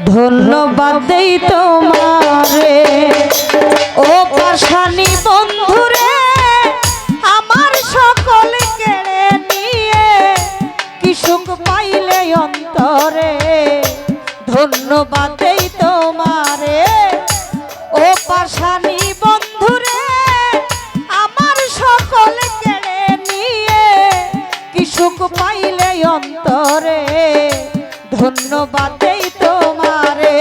ধন্যবাদ দেই তোমারে ও পাশানি বন্ধুরে, আমার সকল কেড়ে নিয়ে কি সুখ পাইলে অন্তরে। ধন্যবাদ দেই তোমারে ও পাশানি বন্ধুরে, আমার সকল কেড়ে নিয়ে কি সুখ পাইলে অন্তরে। ধন্যবাদ দেই তোমারে।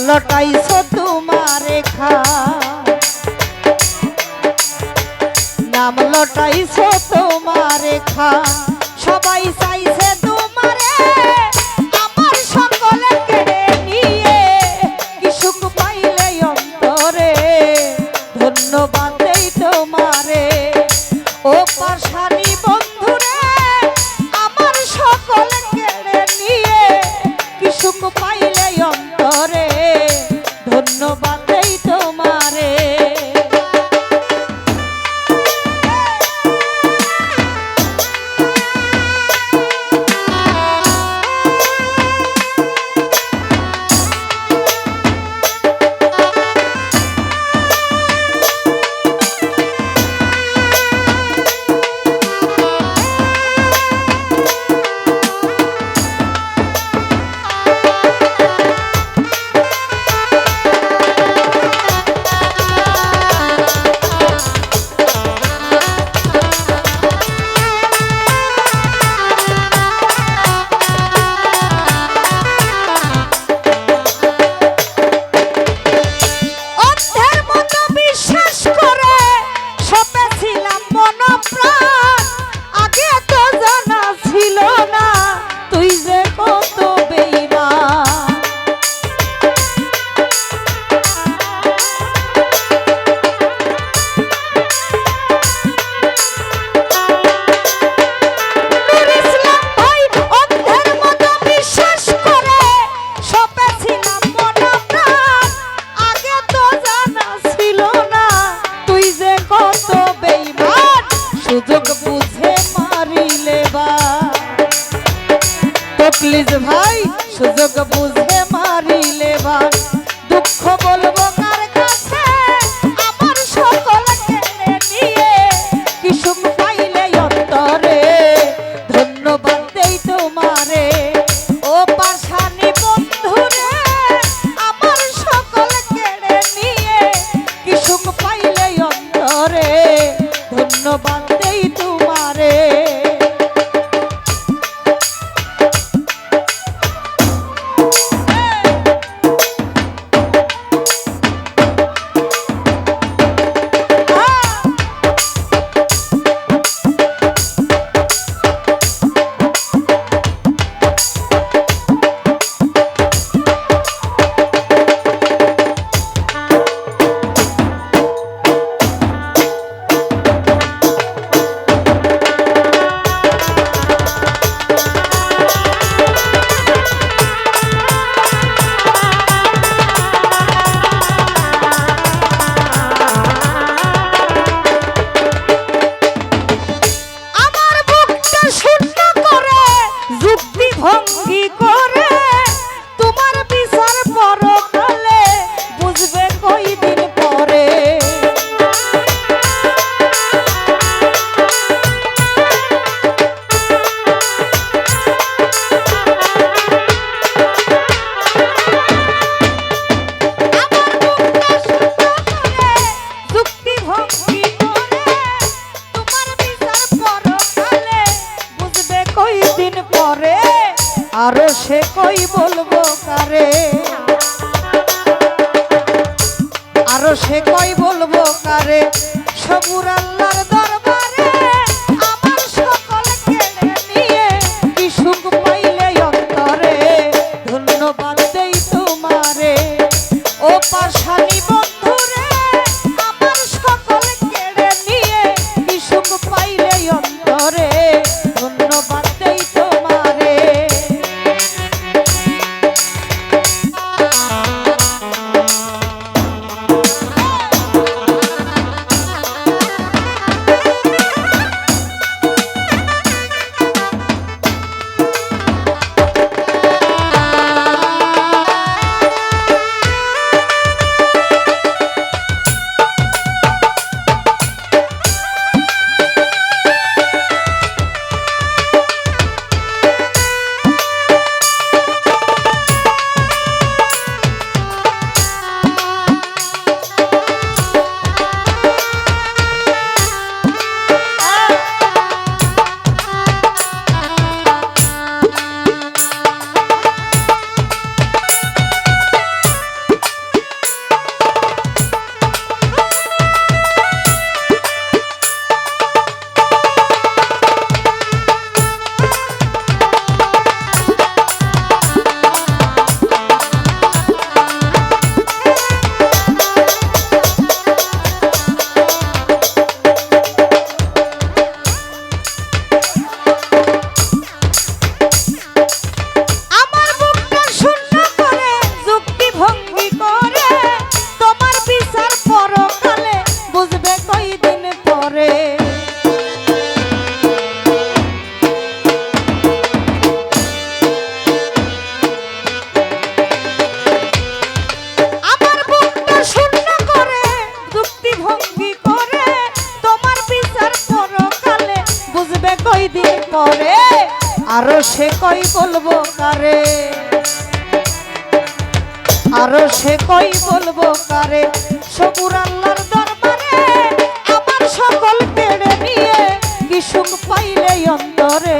লটাইছো তোমারে খা, নাম লটাইছো তোমারে খা, সবাই চাইছে তোমারে আমার সকলে কেড়ে নিয়ে কি সুখ পাইলে অন্তরে। ধন্যবাদ দেই তোমারে ও পাশানি বন্ধুরে, আমার সকলে কেড়ে নিয়ে কি সুখ পাইলে অন্তরে। ধন্যবাদ দেই তোমারে। প্লিজ ভাই সুযোগ বুঝে মারিলে বান, দুঃখ বলবো কার কাছে আমার সকল কেড়ে নিয়ে কি সুখ পাইলে অন্তরে। ধন্যবাদ দেই তোমারে ও পাশানি বন্ধুরে, আমার সকল কেড়ে নিয়ে কি সুখ পাইলে অন্তরে। ধন্যবাদ দেই তোমারে। আরো সে কই বলবো কারে, আরো সে কই বলবো কারে, সবুর আল্লাহর দরবারে আমার সকল কেড়ে নিয়ে কি সুখ পাইলে অন্তরে, ধন্যবাদ দেই তোমারে ও পাশানি বন্ধুরে, আমার সকল কেড়ে নিয়ে কি সুখ পাইলে অন্তরে, ধন্যবাদ দেই তোমারে। আরো সে কই বলবো কারে, আরো সে কই বলবো কারে, সবুর আল্লাহর দরবারে আমার সকল কেড়ে নিয়ে কি সুখ পাইলে অন্তরে,